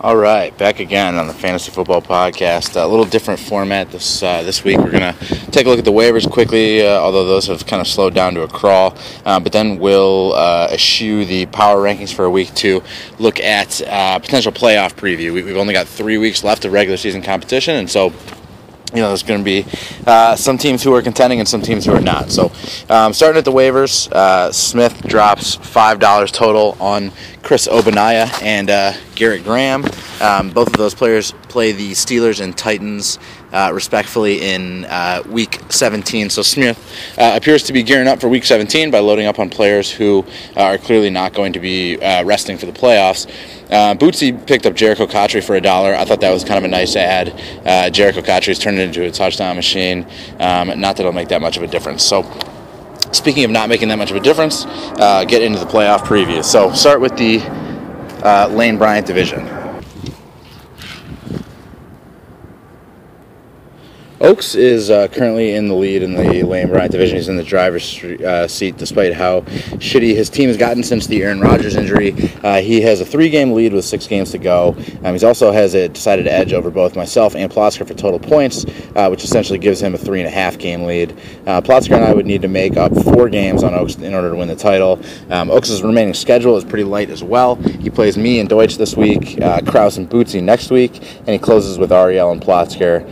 All right, back again on the Fantasy Football Podcast. A little different format this week. We're going to take a look at the waivers quickly, although those have kind of slowed down to a crawl. But then we'll eschew the power rankings for a week to look at potential playoff preview. We've only got 3 weeks left of regular season competition, and so there's going to be some teams who are contending and some teams who are not. So starting at the waivers, Smith drops $5 total on Chris Ogbonnaya and Garrett Graham. Both of those players play the Steelers and Titans respectfully in Week 17. So Smith appears to be gearing up for Week 17 by loading up on players who are clearly not going to be resting for the playoffs. Bootsy picked up Jericho Cotchery for $1. I thought that was kind of a nice ad. Jericho Cotchery's turned into a touchdown machine. Not that it'll make that much of a difference. So speaking of not making that much of a difference, get into the playoff preview. So start with the Lane Bryant division. Oaks is currently in the lead in the Lane Bryant division. He's in the driver's seat despite how shitty his team has gotten since the Aaron Rodgers injury. He has a 3-game lead with 6 games to go. He also has a decided edge over both myself and Plotzker for total points, which essentially gives him a 3.5-game lead. Plotzker and I would need to make up 4 games on Oaks in order to win the title. Oaks' remaining schedule is pretty light as well. He plays me and Deutsch this week, Kraus and Bootsy next week, and he closes with Ariel and Plotzker.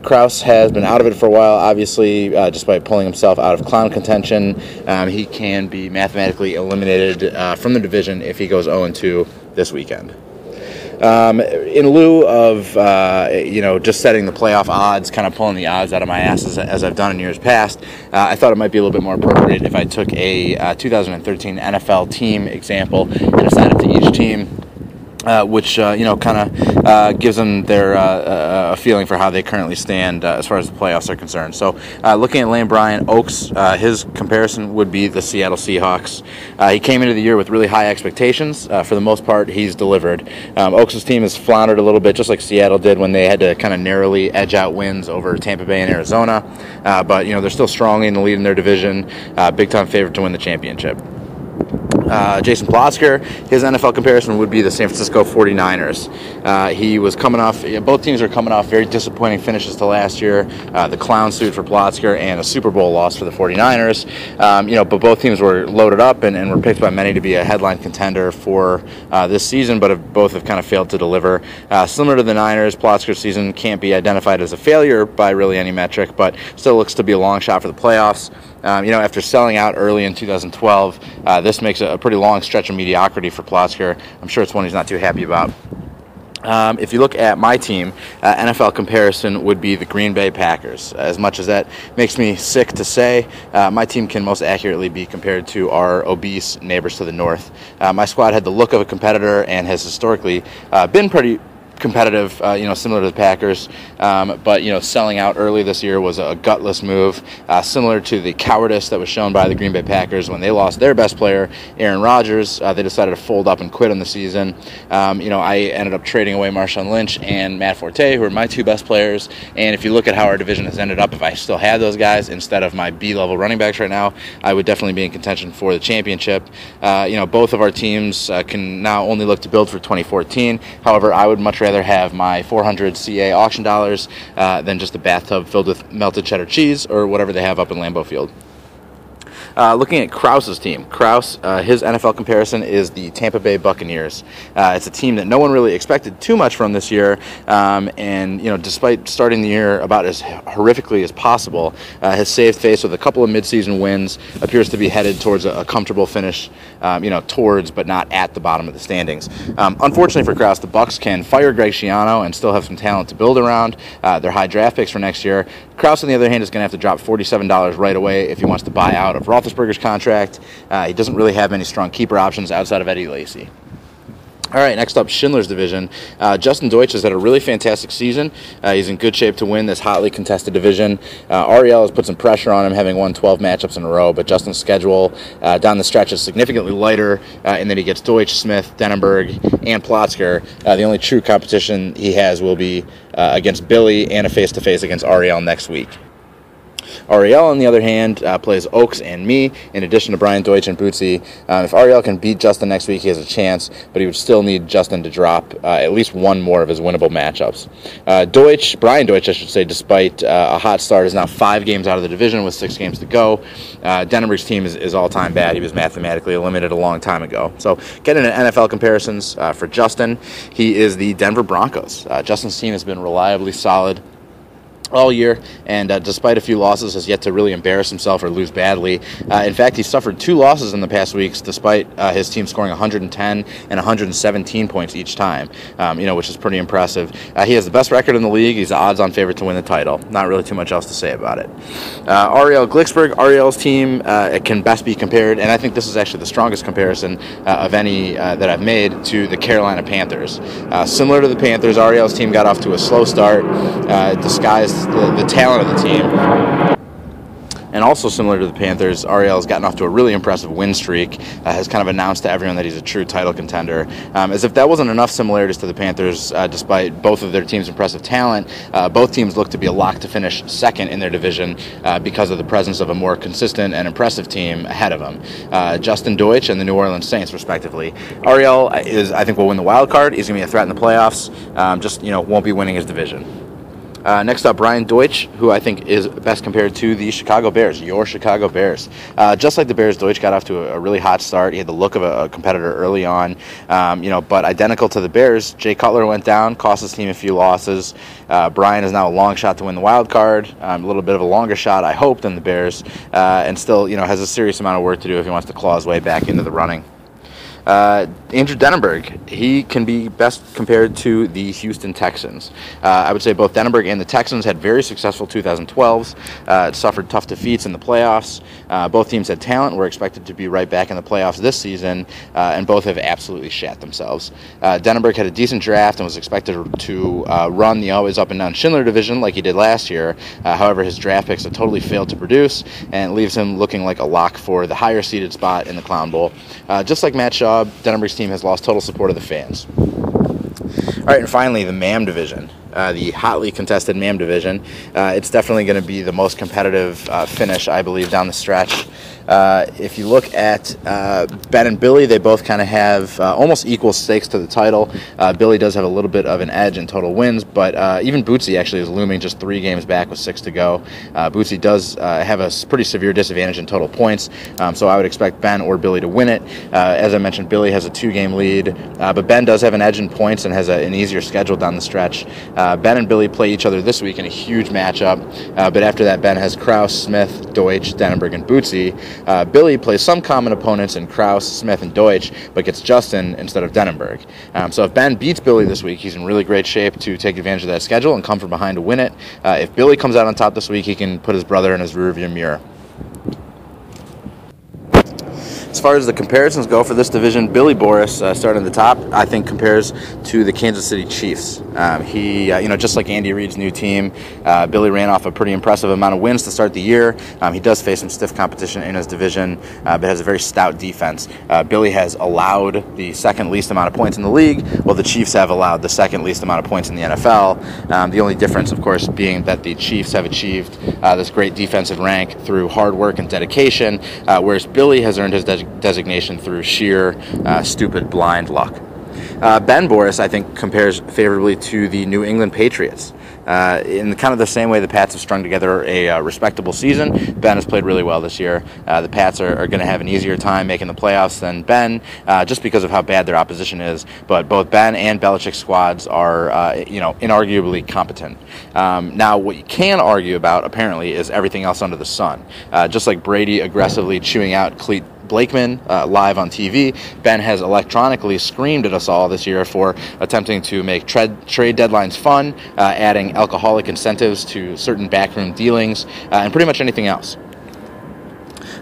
Kraus has been out of it for a while, obviously, despite pulling himself out of clown contention. He can be mathematically eliminated from the division if he goes 0-2 this weekend. In lieu of, just setting the playoff odds, kind of pulling the odds out of my ass as I've done in years past, I thought it might be a little bit more appropriate if I took a 2013 NFL team example and assigned it to each team. Which kind of gives them their a feeling for how they currently stand as far as the playoffs are concerned. So looking at Lane Bryant, Oaks, his comparison would be the Seattle Seahawks. He came into the year with really high expectations. For the most part, he's delivered. Oaks' team has floundered a little bit, just like Seattle did when they had to kind of narrowly edge out wins over Tampa Bay and Arizona. But they're still strongly in the lead in their division, big-time favorite to win the championship. Jason Plotzker, his NFL comparison would be the San Francisco 49ers. He was coming off, both teams are coming off very disappointing finishes to last year, the clown suit for Plotzker and a Super Bowl loss for the 49ers. But both teams were loaded up and were picked by many to be a headline contender for this season, but both have kind of failed to deliver. Similar to the Niners, Plotzker's season can't be identified as a failure by really any metric, but still looks to be a long shot for the playoffs. After selling out early in 2012, this makes a pretty long stretch of mediocrity for Plotzker. I'm sure it's one he's not too happy about. If you look at my team, NFL comparison would be the Green Bay Packers. As much as that makes me sick to say, my team can most accurately be compared to our obese neighbors to the north. My squad had the look of a competitor and has historically been pretty competitive, similar to the Packers, but selling out early this year was a gutless move, similar to the cowardice that was shown by the Green Bay Packers when they lost their best player, Aaron Rodgers. They decided to fold up and quit on the season. I ended up trading away Marshawn Lynch and Matt Forte, who are my 2 best players, and if you look at how our division has ended up, if I still had those guys instead of my B-level running backs right now, I would definitely be in contention for the championship. Both of our teams can now only look to build for 2014. However, I would much rather have my 400 CA auction dollars than just a bathtub filled with melted cheddar cheese or whatever they have up in Lambeau Field. Looking at Kraus's team, his NFL comparison is the Tampa Bay Buccaneers. It's a team that no one really expected too much from this year, and despite starting the year about as horrifically as possible, has saved face with a couple of midseason wins, appears to be headed towards a comfortable finish, towards but not at the bottom of the standings. Unfortunately for Kraus, the Bucs can fire Greg Schiano and still have some talent to build around. They're high draft picks for next year. Kraus, on the other hand, is going to have to drop $47 right away if he wants to buy out of Roethlisberger's contract. He doesn't really have any strong keeper options outside of Eddie Lacy. All right, next up, Schindler's division. Justin Deutsch has had a really fantastic season. He's in good shape to win this hotly contested division. Ariel has put some pressure on him, having won 12 matchups in a row, but Justin's schedule down the stretch is significantly lighter, and then he gets Deutsch, Smith, Denenberg, and Plotzker. The only true competition he has will be against Billy and a face-to-face against Ariel next week. Ariel, on the other hand, plays Oaks and me, in addition to Brian Deutsch and Bootsy. If Ariel can beat Justin next week, he has a chance, but he would still need Justin to drop at least one more of his winnable matchups. Brian Deutsch, I should say, despite a hot start, is now 5 games out of the division with 6 games to go. Denenberg's team is all-time bad. He was mathematically eliminated a long time ago. So getting into NFL comparisons for Justin, he is the Denver Broncos. Justin's team has been reliably solid all year, and despite a few losses, has yet to really embarrass himself or lose badly. In fact, he suffered 2 losses in the past weeks, despite his team scoring 110 and 117 points each time, which is pretty impressive. He has the best record in the league. He's the odds-on favorite to win the title. Not really too much else to say about it. Ariel Glicksberg, Ariel's team can best be compared, and I think this is actually the strongest comparison of any that I've made, to the Carolina Panthers. Similar to the Panthers, Ariel's team got off to a slow start, disguised the talent of the team. And also similar to the Panthers, Ariel's gotten off to a really impressive win streak, has kind of announced to everyone that he's a true title contender. As if that wasn't enough similarities to the Panthers, despite both of their teams' impressive talent, both teams look to be a lock to finish second in their division because of the presence of a more consistent and impressive team ahead of them. Justin Deutsch and the New Orleans Saints, respectively. Ariel I think, will win the wild card. He's going to be a threat in the playoffs, won't be winning his division. Next up, Brian Deutsch, who I think is best compared to the Chicago Bears, your Chicago Bears. Just like the Bears, Deutsch got off to a really hot start. He had the look of a competitor early on, but identical to the Bears, Jay Cutler went down, cost his team a few losses. Brian is now a long shot to win the wild card, a little bit of a longer shot, I hope, than the Bears, and still, has a serious amount of work to do if he wants to claw his way back into the running. Andrew Denenberg, he can be best compared to the Houston Texans. I would say both Denenberg and the Texans had very successful 2012s, suffered tough defeats in the playoffs. Both teams had talent, were expected to be right back in the playoffs this season, and both have absolutely shat themselves. Denenberg had a decent draft and was expected to run the always up and down Schindler division like he did last year. However, his draft picks have totally failed to produce, and it leaves him looking like a lock for the higher seeded spot in the Clown Bowl. Just like Matt Shaw, Denenberg's team has lost total support of the fans. All right, and finally, the MAM division, the hotly contested MAM division. It's definitely going to be the most competitive finish, I believe, down the stretch. If you look at Ben and Billy, they both kind of have almost equal stakes to the title. Billy does have a little bit of an edge in total wins, but even Bootsy actually is looming just 3 games back with 6 to go. Bootsy does have a pretty severe disadvantage in total points, so I would expect Ben or Billy to win it. As I mentioned, Billy has a 2-game lead, but Ben does have an edge in points and has an easier schedule down the stretch. Ben and Billy play each other this week in a huge matchup, but after that, Ben has Kraus, Smith, Deutsch, Denenberg, and Bootsy. Billy plays some common opponents in Kraus, Smith, and Deutsch, but gets Justin instead of Denenberg. So if Ben beats Billy this week, he's in really great shape to take advantage of that schedule and come from behind to win it. If Billy comes out on top this week, he can put his brother in his rearview mirror. As far as the comparisons go for this division, Billy Boris, starting at the top, I think compares to the Kansas City Chiefs. Just like Andy Reid's new team, Billy ran off a pretty impressive amount of wins to start the year. He does face some stiff competition in his division, but has a very stout defense. Billy has allowed the second least amount of points in the league, while the Chiefs have allowed the second least amount of points in the NFL. The only difference, of course, being that the Chiefs have achieved this great defensive rank through hard work and dedication, whereas Billy has earned his designation through sheer stupid blind luck. Ben Boris, I think, compares favorably to the New England Patriots. In kind of the same way the Pats have strung together a respectable season, Ben has played really well this year. The Pats are going to have an easier time making the playoffs than Ben, just because of how bad their opposition is. But both Ben and Belichick's squads are, inarguably competent. Now, what you can argue about, apparently, is everything else under the sun. Just like Brady aggressively chewing out Cleat Blakeman live on TV, Ben has electronically screamed at us all this year for attempting to make trade deadlines fun, adding alcoholic incentives to certain backroom dealings, and pretty much anything else.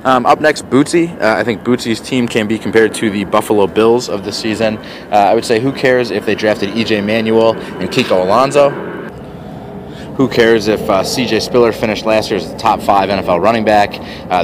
Up next, Bootsy. I think Bootsy's team can be compared to the Buffalo Bills of the season. I would say, who cares if they drafted E.J. Manuel and Kiko Alonso? Who cares if C.J. Spiller finished last year as the top 5 NFL running back?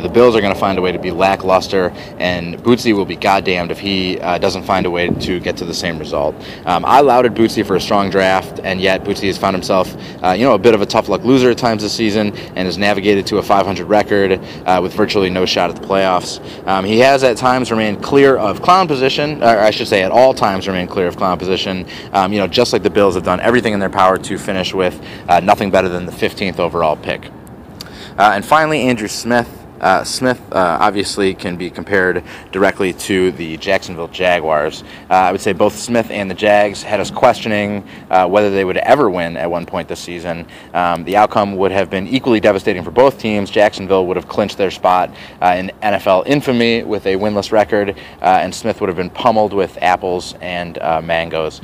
The Bills are going to find a way to be lackluster, and Bootsy will be goddamned if he doesn't find a way to get to the same result. I lauded Bootsy for a strong draft, and yet Bootsy has found himself, a bit of a tough luck loser at times this season, and has navigated to a 500 record with virtually no shot at the playoffs. He has at times remained clear of clown position, or I should say at all times remained clear of clown position, just like the Bills have done everything in their power to finish with nothing better than the 15th overall pick. And finally, Andrew Smith. Smith obviously can be compared directly to the Jacksonville Jaguars. I would say both Smith and the Jags had us questioning whether they would ever win at one point this season. The outcome would have been equally devastating for both teams. Jacksonville would have clinched their spot in NFL infamy with a winless record, and Smith would have been pummeled with apples and mangoes.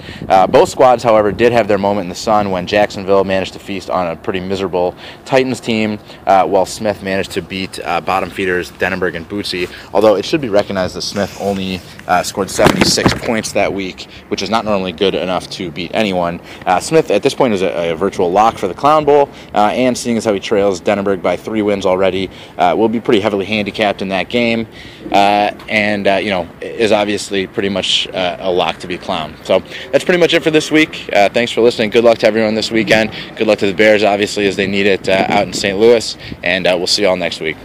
Both squads, however, did have their moment in the sun when Jacksonville managed to feast on a pretty miserable Titans team, while Smith managed to beat bottom feeders Denenberg and Bootsy, although it should be recognized that Smith only scored 76 points that week, which is not normally good enough to beat anyone. Smith at this point is a virtual lock for the Clown Bowl, and seeing as how he trails Denenberg by 3 wins already, will be pretty heavily handicapped in that game, and is obviously pretty much a lock to be Clown. So that's pretty much it for this week. Thanks for listening. Good luck to everyone this weekend. Good luck to the Bears, obviously, as they need it out in St. Louis, and we'll see you all next week.